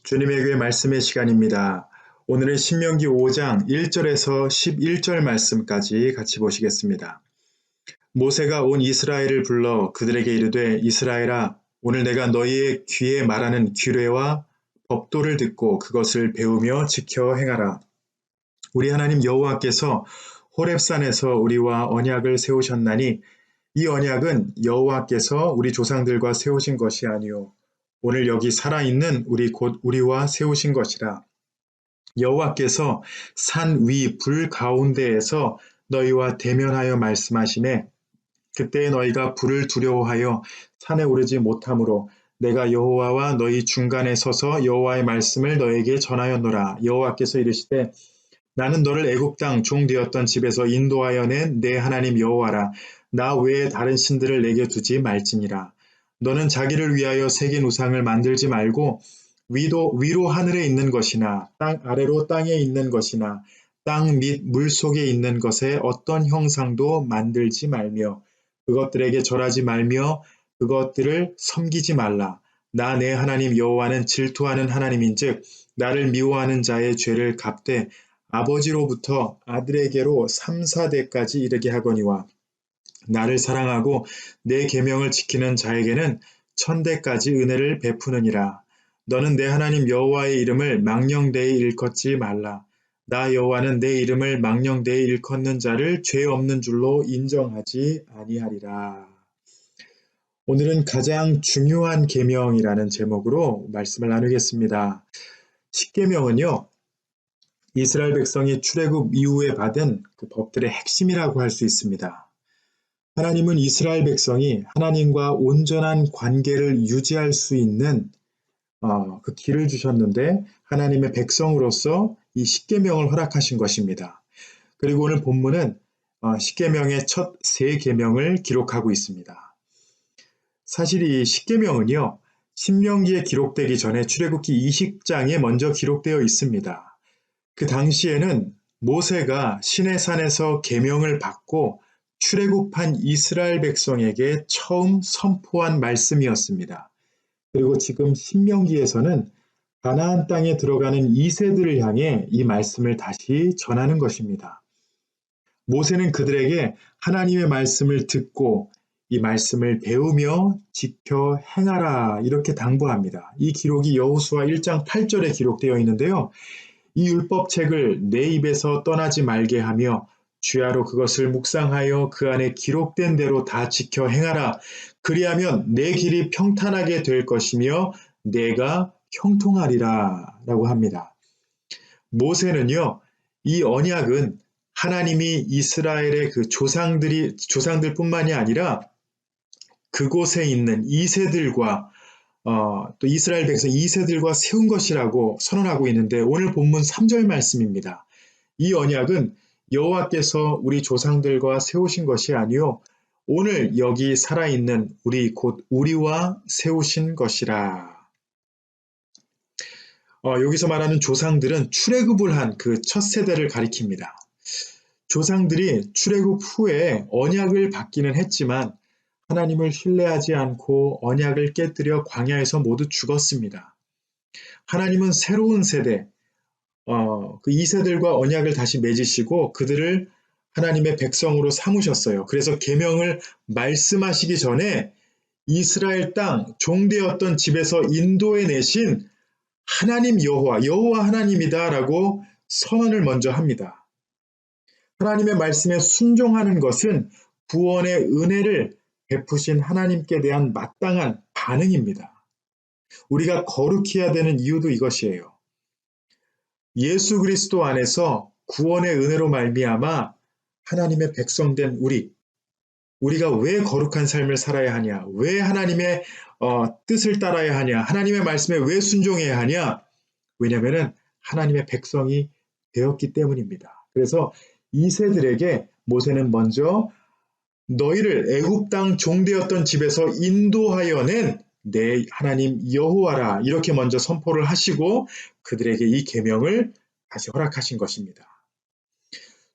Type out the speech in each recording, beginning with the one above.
주님의 교회 말씀의 시간입니다. 오늘은 신명기 5장 1절에서 11절 말씀까지 같이 보시겠습니다. 모세가 온 이스라엘을 불러 그들에게 이르되 이스라엘아 오늘 내가 너희의 귀에 말하는 규례와 법도를 듣고 그것을 배우며 지켜 행하라. 우리 하나님 여호와께서 호렙산에서 우리와 언약을 세우셨나니 이 언약은 여호와께서 우리 조상들과 세우신 것이 아니요 오늘 여기 살아있는 우리 곧 우리와 세우신 것이라. 여호와께서 산 위 불 가운데에서 너희와 대면하여 말씀하시매 그때 너희가 불을 두려워하여 산에 오르지 못하므로 내가 여호와와 너희 중간에 서서 여호와의 말씀을 너에게 전하였노라. 여호와께서 이르시되 나는 너를 애굽 땅 종 되었던 집에서 인도하여 낸 내 하나님 여호와라. 나 외에 다른 신들을 내게 두지 말지니라. 너는 자기를 위하여 새긴 우상을 만들지 말고 위로 하늘에 있는 것이나 땅 아래로 땅에 있는 것이나 땅 및 물 속에 있는 것에 어떤 형상도 만들지 말며 그것들에게 절하지 말며 그것들을 섬기지 말라. 나 내 하나님 여호와는 질투하는 하나님인즉 나를 미워하는 자의 죄를 갚되 아버지로부터 아들에게로 3, 4대까지 이르게 하거니와 나를 사랑하고 내 계명을 지키는 자에게는 1000대까지 은혜를 베푸느니라. 너는 내 하나님 여호와의 이름을 망령되이 일컫지 말라. 나 여호와는 내 이름을 망령되이 일컫는 자를 죄 없는 줄로 인정하지 아니하리라. 오늘은 가장 중요한 계명이라는 제목으로 말씀을 나누겠습니다. 십계명은요, 이스라엘 백성이 출애굽 이후에 받은 그 법들의 핵심이라고 할 수 있습니다. 하나님은 이스라엘 백성이 하나님과 온전한 관계를 유지할 수 있는 그 길을 주셨는데 하나님의 백성으로서 이 십계명을 허락하신 것입니다. 그리고 오늘 본문은 십계명의 첫 세 계명을 기록하고 있습니다. 사실 이 십계명은요, 신명기에 기록되기 전에 출애굽기 20장에 먼저 기록되어 있습니다. 그 당시에는 모세가 시내산에서 계명을 받고 출애굽한 이스라엘 백성에게 처음 선포한 말씀이었습니다. 그리고 지금 신명기에서는 가나안 땅에 들어가는 2세들을 향해 이 말씀을 다시 전하는 것입니다. 모세는 그들에게 하나님의 말씀을 듣고 이 말씀을 배우며 지켜 행하라 이렇게 당부합니다. 이 기록이 여호수아 1장 8절에 기록되어 있는데요. 이 율법책을 내 입에서 떠나지 말게 하며 주야로 그것을 묵상하여 그 안에 기록된 대로 다 지켜 행하라. 그리하면 내 길이 평탄하게 될 것이며 내가 형통하리라 라고 합니다. 모세는요, 이 언약은 하나님이 이스라엘의 그 조상들뿐만이 아니라 그곳에 있는 2세들과 또 이스라엘 백성 2세들과 세운 것이라고 선언하고 있는데 오늘 본문 3절 말씀입니다. 이 언약은 여호와께서 우리 조상들과 세우신 것이 아니요 오늘 여기 살아있는 우리 곧 우리와 세우신 것이라. 여기서 말하는 조상들은 출애굽을 한 그 첫 세대를 가리킵니다. 조상들이 출애굽 후에 언약을 받기는 했지만 하나님을 신뢰하지 않고 언약을 깨뜨려 광야에서 모두 죽었습니다. 하나님은 새로운 세대, 그 2세들과 언약을 다시 맺으시고 그들을 하나님의 백성으로 삼으셨어요. 그래서 계명을 말씀하시기 전에 이스라엘 땅 종되었던 집에서 인도해 내신 하나님 여호와 하나님이다라고 선언을 먼저 합니다. 하나님의 말씀에 순종하는 것은 구원의 은혜를 베푸신 하나님께 대한 마땅한 반응입니다. 우리가 거룩히 해야 되는 이유도 이것이에요. 예수 그리스도 안에서 구원의 은혜로 말미암아 하나님의 백성된 우리가 왜 거룩한 삶을 살아야 하냐? 왜 하나님의 뜻을 따라야 하냐? 하나님의 말씀에 왜 순종해야 하냐? 왜냐하면 하나님의 백성이 되었기 때문입니다. 그래서 2세들에게 모세는 먼저 너희를 애굽 땅 종되었던 집에서 인도하여 낸 내 하나님 여호와라 이렇게 먼저 선포를 하시고 그들에게 이 계명을 다시 허락하신 것입니다.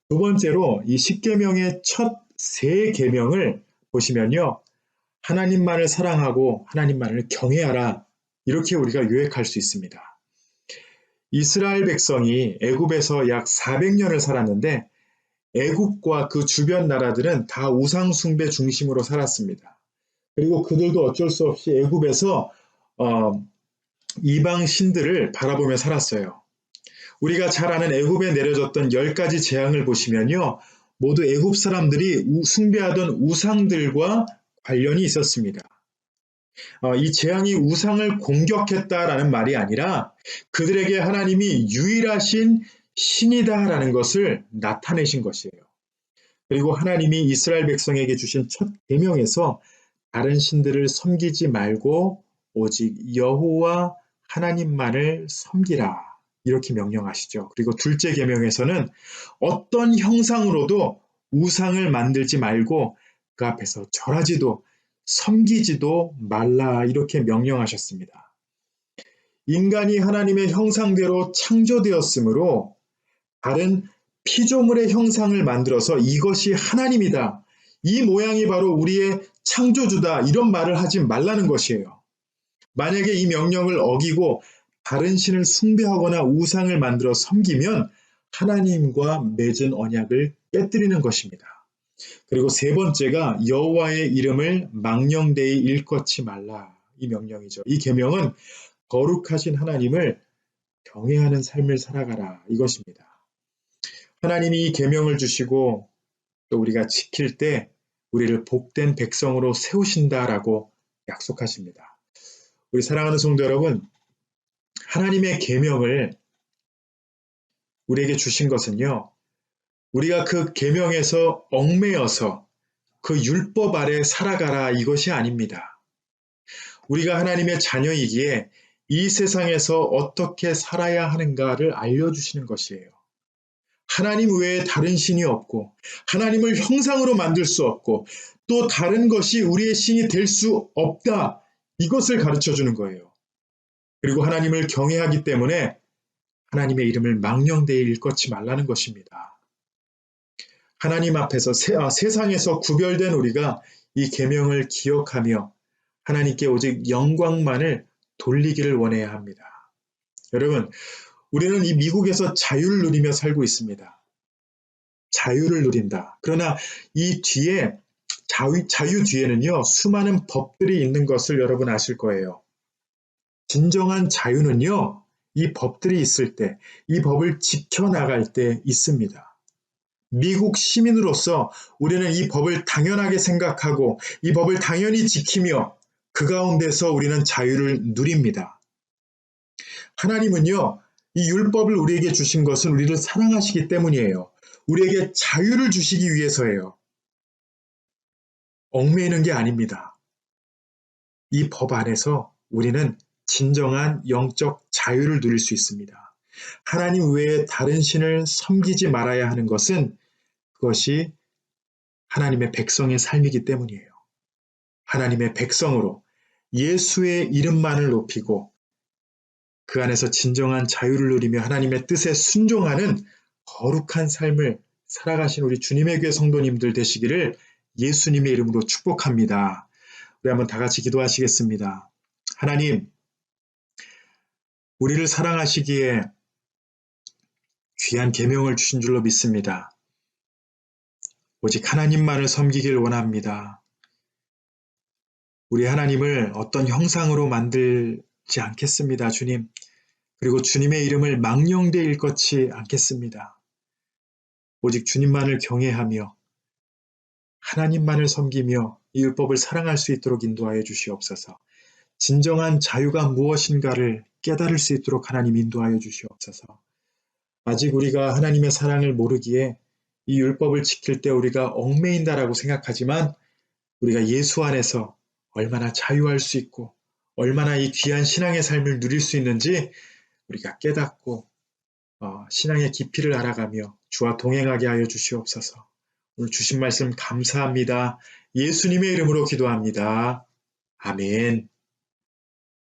두 번째로 이 십계명의 첫 세 계명을 보시면요. 하나님만을 사랑하고 하나님만을 경외하라 이렇게 우리가 요약할 수 있습니다. 이스라엘 백성이 애굽에서 약 400년을 살았는데 애굽과 그 주변 나라들은 다 우상 숭배 중심으로 살았습니다. 그리고 그들도 어쩔 수 없이 애굽에서 이방 신들을 바라보며 살았어요. 우리가 잘 아는 애굽에 내려졌던 10가지 재앙을 보시면요. 모두 애굽 사람들이 숭배하던 우상들과 관련이 있었습니다. 이 재앙이 우상을 공격했다라는 말이 아니라 그들에게 하나님이 유일하신 신이다라는 것을 나타내신 것이에요. 그리고 하나님이 이스라엘 백성에게 주신 첫 계명에서 다른 신들을 섬기지 말고 오직 여호와 하나님만을 섬기라 이렇게 명령하시죠. 그리고 둘째 계명에서는 어떤 형상으로도 우상을 만들지 말고 그 앞에서 절하지도 섬기지도 말라 이렇게 명령하셨습니다. 인간이 하나님의 형상대로 창조되었으므로 다른 피조물의 형상을 만들어서 이것이 하나님이다. 이 모양이 바로 우리의 창조주다. 이런 말을 하지 말라는 것이에요. 만약에 이 명령을 어기고 다른 신을 숭배하거나 우상을 만들어 섬기면 하나님과 맺은 언약을 깨뜨리는 것입니다. 그리고 세 번째가 여호와의 이름을 망령되이 일컫지 말라. 이 명령이죠. 이 계명은 거룩하신 하나님을 경외하는 삶을 살아가라. 이것입니다. 하나님이 이 계명을 주시고 또 우리가 지킬 때 우리를 복된 백성으로 세우신다라고 약속하십니다. 우리 사랑하는 성도 여러분, 하나님의 계명을 우리에게 주신 것은요. 우리가 그 계명에서 얽매여서 그 율법 아래 살아가라 이것이 아닙니다. 우리가 하나님의 자녀이기에 이 세상에서 어떻게 살아야 하는가를 알려주시는 것이에요. 하나님 외에 다른 신이 없고 하나님을 형상으로 만들 수 없고 또 다른 것이 우리의 신이 될 수 없다. 이것을 가르쳐 주는 거예요. 그리고 하나님을 경외하기 때문에 하나님의 이름을 망령되이 일컫지 말라는 것입니다. 하나님 앞에서 세상에서 구별된 우리가 이 계명을 기억하며 하나님께 오직 영광만을 돌리기를 원해야 합니다. 여러분, 우리는 이 미국에서 자유를 누리며 살고 있습니다. 자유를 누린다. 그러나 이 뒤에 자유 뒤에는요 수많은 법들이 있는 것을 여러분 아실 거예요. 진정한 자유는요 이 법들이 있을 때, 이 법을 지켜나갈 때 있습니다. 미국 시민으로서 우리는 이 법을 당연하게 생각하고 이 법을 당연히 지키며 그 가운데서 우리는 자유를 누립니다. 하나님은요 이 율법을 우리에게 주신 것은 우리를 사랑하시기 때문이에요. 우리에게 자유를 주시기 위해서예요. 얽매이는 게 아닙니다. 이 법 안에서 우리는 진정한 영적 자유를 누릴 수 있습니다. 하나님 외에 다른 신을 섬기지 말아야 하는 것은 그것이 하나님의 백성의 삶이기 때문이에요. 하나님의 백성으로 예수의 이름만을 높이고 그 안에서 진정한 자유를 누리며 하나님의 뜻에 순종하는 거룩한 삶을 살아가신 우리 주님의 교회 성도님들 되시기를 예수님의 이름으로 축복합니다. 우리 한번 다 같이 기도하시겠습니다. 하나님, 우리를 사랑하시기에 귀한 계명을 주신 줄로 믿습니다. 오직 하나님만을 섬기길 원합니다. 우리 하나님을 어떤 형상으로 만들지 않겠습니다, 주님. 그리고 주님의 이름을 망령되이 일컫지 않겠습니다. 오직 주님만을 경외하며 하나님만을 섬기며 이 율법을 사랑할 수 있도록 인도하여 주시옵소서. 진정한 자유가 무엇인가를 깨달을 수 있도록 하나님 인도하여 주시옵소서. 아직 우리가 하나님의 사랑을 모르기에 이 율법을 지킬 때 우리가 얽매인다라고 생각하지만 우리가 예수 안에서 얼마나 자유할 수 있고 얼마나 이 귀한 신앙의 삶을 누릴 수 있는지 우리가 깨닫고 신앙의 깊이를 알아가며 주와 동행하게 하여 주시옵소서. 오늘 주신 말씀 감사합니다. 예수님의 이름으로 기도합니다. 아멘.